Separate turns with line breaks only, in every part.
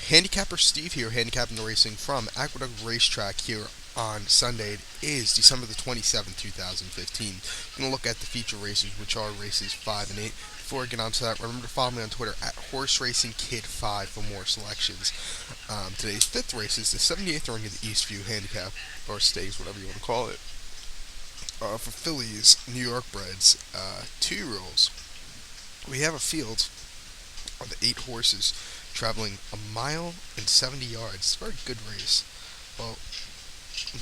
Handicapper Steve here, handicapping the racing from Aqueduct Racetrack here on Sunday. It is December the 27th, 2015. I'm going to look at the feature races, which are races 5 and 8. Before I get on to that, remember to follow me on Twitter at HorseRacingKid5 for more selections. Today's fifth race is the 78th running of the Eastview Handicap, or Stakes, whatever you want to call it. For fillies, New York breds, 2-year-olds. We have a field of 8 horses traveling a mile and 70 yards. It's a very good race. Well,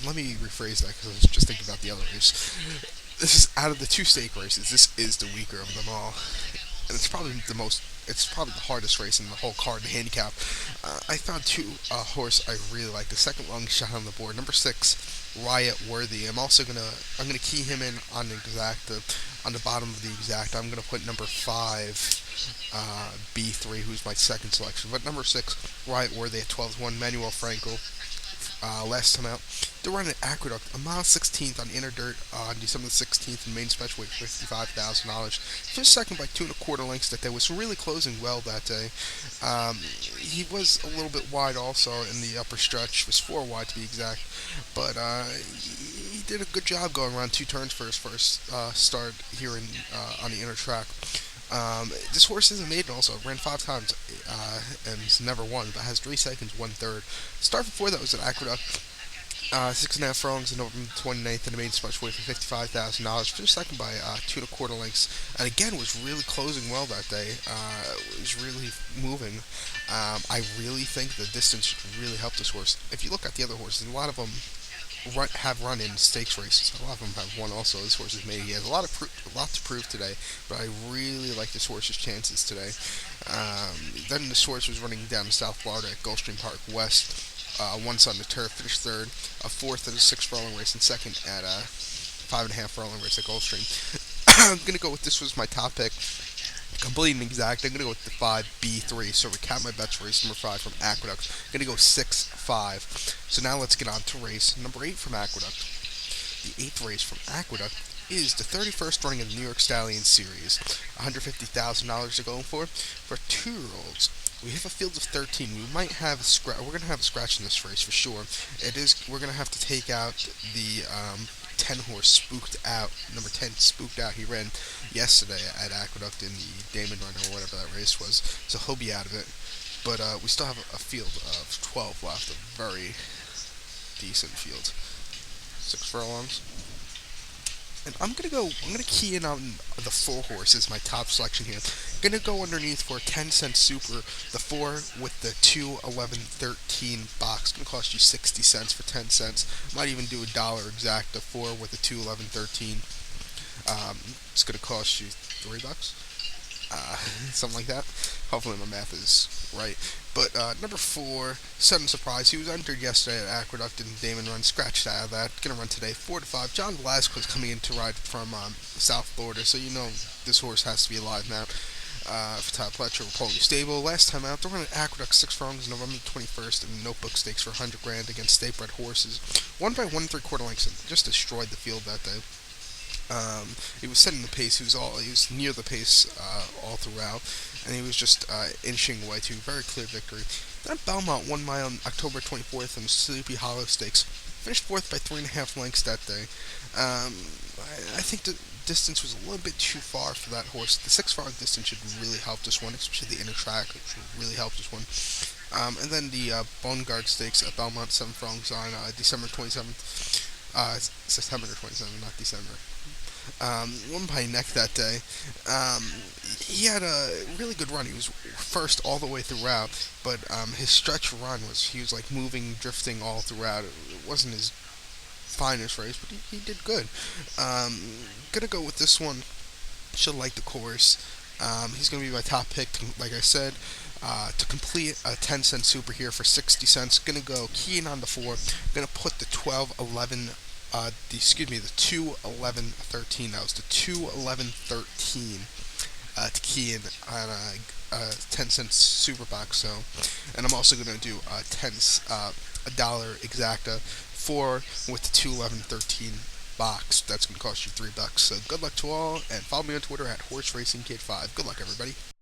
let me rephrase that because I was just thinking about the other race. This is out of the 2 stake races. This is the weaker of them all, and it's probably the hardest race in the whole card and handicap. I found a horse I really like. The second long shot on the board, number 6, Riot Worthy. I'm gonna key him in on the exact on the bottom of the exact. I'm gonna put number 5. B3, who's my second selection. But number 6, Riot Worthy at 12-1, Manuel Franco. Last time out, they're running at Aqueduct, a mile 16th on inner dirt on December 16th in main special weight, $55,000. Finished second by 2 1/4 lengths that day. Was really closing well that day. He was a little bit wide also in the upper stretch. Was 4 wide to be exact, but he did a good job going around 2 turns for his first start here on the inner track. This horse is a maiden also, ran 5 times, and has never won, but has 3 seconds, 1/3. Start before that was at Aqueduct, 6.5 furlongs in November 29th in the main special weight for $55,000. Finished second by 2 1/4 lengths, and again was really closing well that day. Was really moving. I really think the distance really helped this horse. If you look at the other horses, a lot of them have run in stakes races. A lot of them have won also. This horse is made. He has a lot to prove today, but I really like this horse's chances today. Then this horse was running down in South Florida at Gulfstream Park West. Once on the turf, finished third, a 4th at a 6 furlong race, and second at a 5.5 furlong race at Gulfstream. I'm gonna go with this was my top pick. Complete and exact. I'm going to go with the 5 B3. So recap my bets for race number 5 from Aqueduct. I'm going to go 6-5. So now let's get on to race number 8 from Aqueduct. The 8th race from Aqueduct is the 31st running of the New York Stallion Series. $150,000 they're going for 2-year-olds. We have a field of 13. We might have we're going to have a scratch in this race for sure. We're going to have to take out the 10 horse Spooked Out. Number 10 Spooked Out. He ran yesterday at Aqueduct in the Damon Run or whatever that race was, so he'll be out of it. But we still have a field of 12 left, a very decent field. 6 furlongs. And I'm gonna key in on the 4 horse as my top selection here. I'm gonna go underneath for a 10-cent super. The 4 with the 2, 11, 13 box. Gonna cost you 60 cents for 10 cents. Might even do $1 exact. The 4 with the 2, 11, 13. It's gonna cost you $3. Something like that. Hopefully my math is right. But number 4, Sudden Surprise. He was entered yesterday at Aqueduct and Damon Run, scratched out of that. Gonna run today 4-5. John Velasquez coming in to ride from South Florida, so you know this horse has to be alive now. For Todd Pletcher, Pony Stable. Last time out, they're running Aqueduct 6 furlongs November 21st in the Notebook Stakes for $100,000 against state-bred horses. Won by 1 3/4 lengths and just destroyed the field that day. He was setting the pace. He was near the pace all throughout, and he was just inching away to a very clear victory. Then at Belmont, 1 mile on October 24th in the Sleepy Hollow Stakes, finished 4th by 3.5 lengths that day. I think the distance was a little bit too far for that horse. The 6 furlong distance should really help this one, especially the inner track. It should really help this one. And then the Bone Guard Stakes at Belmont, 7 furlongs on December 27th. September 27th, not December. Won by neck that day. He had a really good run. He was first all the way throughout, but his stretch run he was like moving, drifting all throughout. It wasn't his finest race, but he did good. Gonna go with this one. Should like the course. He's gonna be my top pick, like I said. To complete a 10-cent super here for 60 cents. Gonna go keying on the 4. Gonna put the 12, 11. The 2, 11, 13. That was the 2, 11, 13 to key in on a 10-cent super box. So, and I'm also gonna do $1 exacta 4 with the 2, 11, 13 box. That's gonna cost you $3. So good luck to all, and follow me on Twitter at HorseRacingKid5. Good luck, everybody.